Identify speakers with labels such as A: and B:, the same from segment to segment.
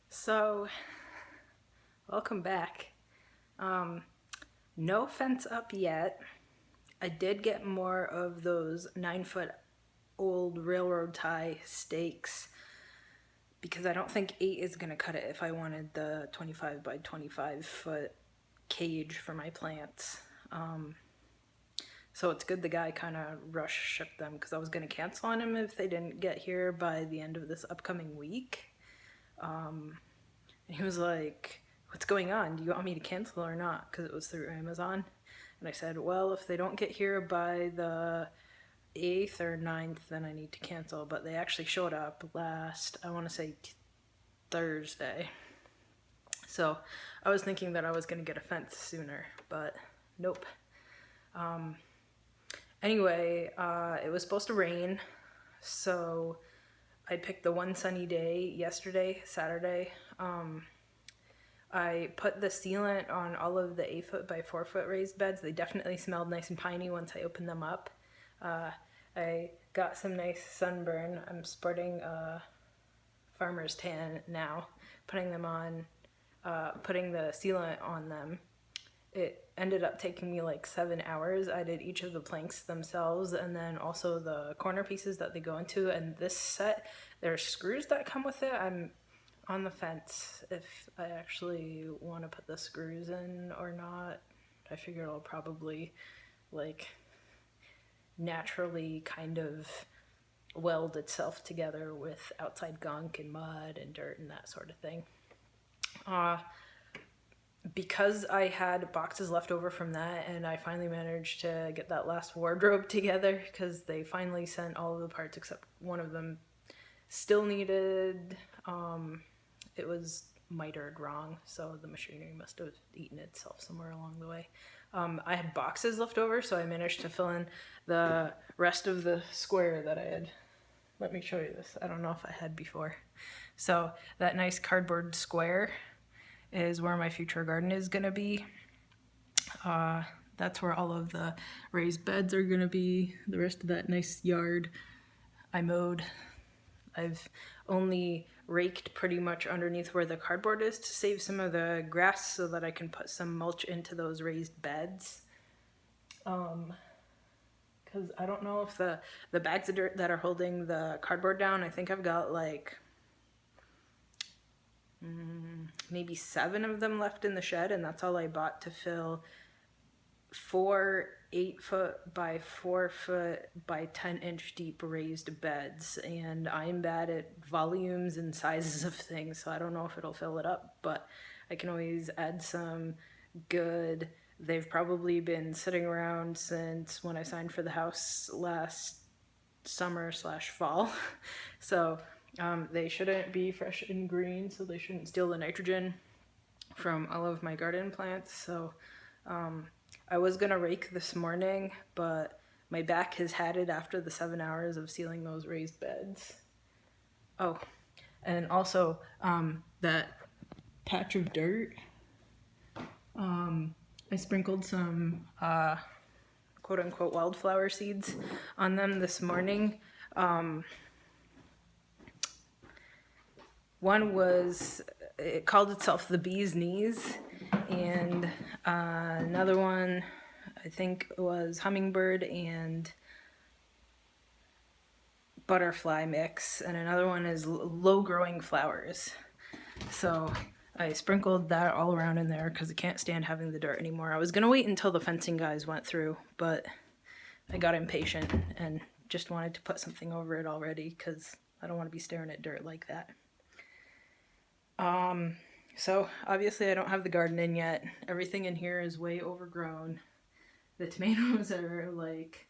A: So, welcome back. No fence up yet. I did get more of those 9-foot old railroad tie stakes because I don't think 8 is going to cut it if I wanted the 25 by 25 foot cage for my plants. So it's good the guy kind of rush shipped them because I was going to cancel on him if they didn't get here by the end of this upcoming week. And he was like, "What's going on? Do you want me to cancel or not?" Because it was through Amazon. And I said, "Well, if they don't get here by the 8th or 9th, then I need to cancel." But they actually showed up last, I want to say Thursday. So I was thinking that I was going to get a fence sooner, but nope. Anyway, it was supposed to rain, so I picked the one sunny day yesterday, Saturday. I put the sealant on all of the 8-foot by 4-foot raised beds. They definitely smelled nice and piney once I opened them up. I got some nice sunburn. I'm sporting a farmer's tan now, putting them on, putting the sealant on them. It ended up taking me like 7 hours. I did each of the planks themselves and then also the corner pieces that they go into. And this set, there are screws that come with it. I'm on the fence if I actually want to put the screws in or not. I figure it'll probably like naturally kind of weld itself together with outside gunk and mud and dirt and that sort of thing. Because I had boxes left over from that and I finally managed to get that last wardrobe together because they finally sent all of the parts except one of them still needed, it was mitered wrong, so the machinery must have eaten itself somewhere along the way. I had boxes left over, so I managed to fill in the rest of the square that I had. Let me show you this. I don't know if I had before. So that nice cardboard square is where my future garden is gonna be. That's where all of the raised beds are gonna be. The rest of that nice yard I mowed. I've only raked pretty much underneath where the cardboard is to save some of the grass so that I can put some mulch into those raised beds. Because I don't know if the bags of dirt that are holding the cardboard down, I think I've got like maybe 7 of them left in the shed, and that's all I bought to fill 4 8-foot by 4-foot by 10-inch deep raised beds. And I'm bad at volumes and sizes of things, so I don't know if it'll fill it up, but I can always add some good. They've probably been sitting around since when I signed for the house last summer/fall. So they shouldn't be fresh and green, so they shouldn't steal the nitrogen from all of my garden plants. So I was gonna rake this morning, but my back has had it after the 7 hours of sealing those raised beds. Oh, and also that patch of dirt, I sprinkled some quote unquote wildflower seeds on them this morning. One was, it called itself the bee's knees, and another one I think was hummingbird and butterfly mix, and another one is low growing flowers. So I sprinkled that all around in there because I can't stand having the dirt anymore. I was gonna wait until the fencing guys went through, but I got impatient and just wanted to put something over it already because I don't want to be staring at dirt like that. So obviously I don't have the garden in yet. Everything in here is way overgrown. The tomatoes are like,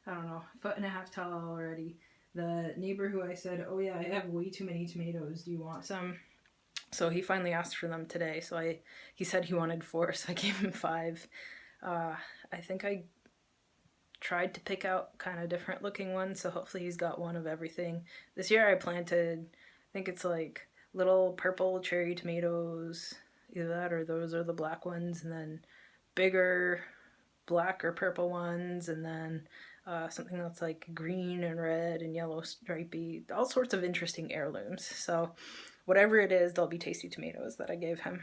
A: I don't know, 1.5 foot tall already. The neighbor who I said, "Oh yeah, I have way too many tomatoes, do you want some?" So he finally asked for them today. So he said he wanted 4, so I gave him 5. I think I tried to pick out kind of different looking ones, so hopefully he's got one of everything. This year I planted, I think it's like little purple cherry tomatoes, either that or those are the black ones, and then bigger black or purple ones, and then something that's like green and red and yellow stripy, all sorts of interesting heirlooms. So whatever it is, they'll be tasty tomatoes that I gave him.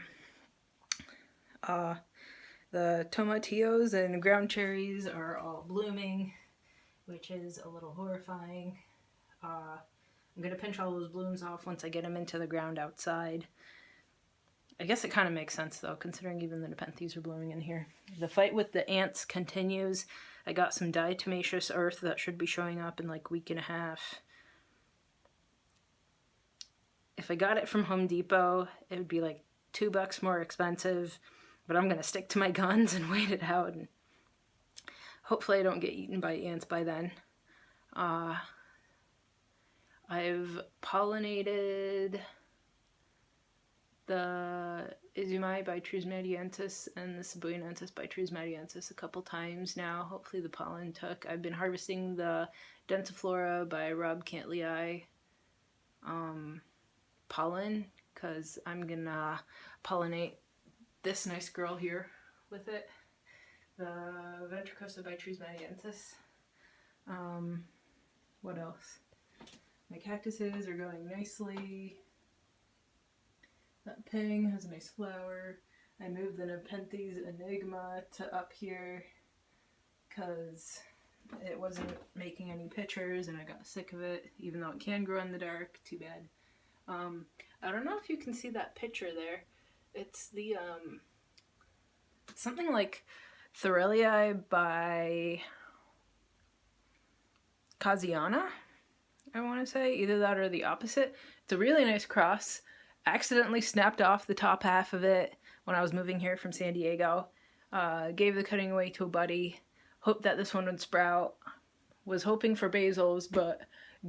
A: The tomatillos and ground cherries are all blooming, which is a little horrifying. I'm going to pinch all those blooms off once I get them into the ground outside. I guess it kind of makes sense though, considering even the nepenthes are blooming in here. The fight with the ants continues. I got some diatomaceous earth that should be showing up in like a week and a half. If I got it from Home Depot, it would be like $2 more expensive, but I'm going to stick to my guns and wait it out. And hopefully I don't get eaten by ants by then. I've pollinated the Izumai by Trismediensis and the Cebuenensis by Trismediensis a couple times now. Hopefully the pollen took. I've been harvesting the Densiflora by Rob Cantley pollen, because I'm gonna pollinate this nice girl here with it. The Ventricosa by Trismediensis. What else? My cactuses are going nicely. That ping has a nice flower. I moved the Nepenthes Enigma to up here because it wasn't making any pictures and I got sick of it, even though it can grow in the dark. Too bad. I don't know if you can see that picture there. It's the, it's something like Thorelii by Kaziana, I want to say. Either that or the opposite. It's a really nice cross. Accidentally snapped off the top half of it when I was moving here from San Diego. Gave the cutting away to a buddy. Hoped that this one would sprout. Was hoping for basils, but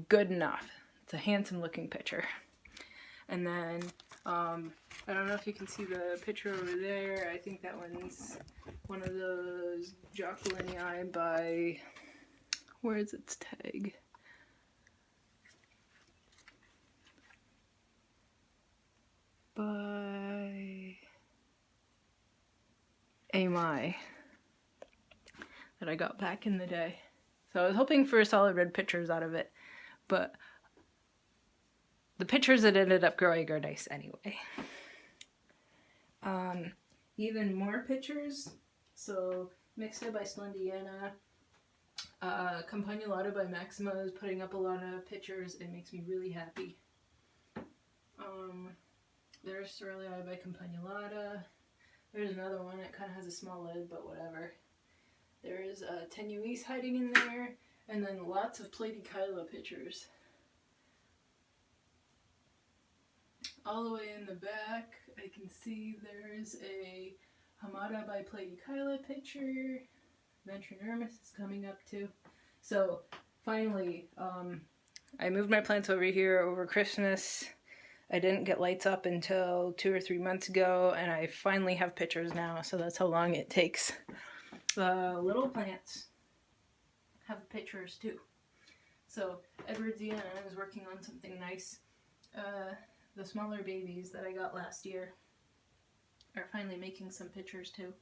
A: good enough. It's a handsome looking picture. And then, I don't know if you can see the picture over there. I think that one's one of those Jacquelinei by, where is its tag? By Amai that I got back in the day. So I was hoping for solid red pictures out of it, but the pictures that ended up growing are nice anyway. Even more pictures. So Mixa by Splendiana, Campanulata by Maxima is putting up a lot of pictures. It makes me really happy. There's Thorelii by Campanulata. There's another one. It kind of has a small lid, but whatever. There's Tenuis hiding in there, and then lots of Platykyla pictures. All the way in the back, I can see there's a Hamada by Platykyla picture. Ventrinermis is coming up too. So, finally, I moved my plants over here over Christmas. I didn't get lights up until 2 or 3 months ago, and I finally have pictures now, so that's how long it takes. The little plants have pictures too. So, Edwardsiana is working on something nice. The smaller babies that I got last year are finally making some pictures too.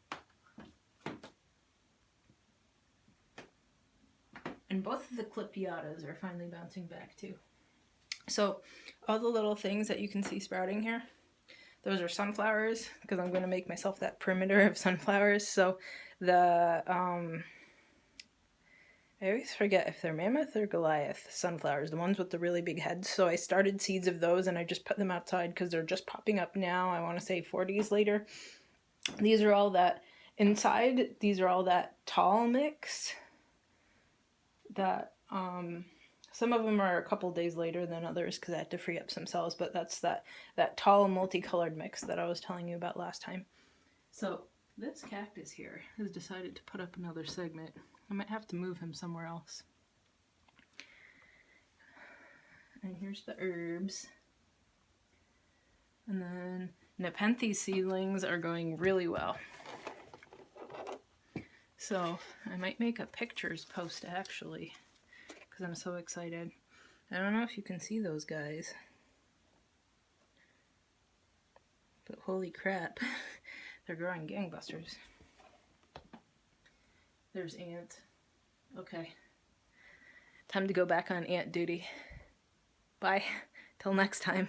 A: And both of the Clipiatas are finally bouncing back too. So all the little things that you can see sprouting here, those are sunflowers, because I'm going to make myself that perimeter of sunflowers. So the, I always forget if they're Mammoth or Goliath sunflowers, the ones with the really big heads. So I started seeds of those and I just put them outside because they're just popping up now. I want to say 4 days later. These are all that inside. These are all that tall mix that, some of them are a couple days later than others because I had to free up some cells, but that's that tall multicolored mix that I was telling you about last time. So this cactus here has decided to put up another segment. I might have to move him somewhere else. And here's the herbs. And then Nepenthes seedlings are going really well. So I might make a pictures post actually, because I'm so excited. I don't know if you can see those guys, but holy crap, they're growing gangbusters. There's ant. Okay, time to go back on ant duty. Bye, till next time.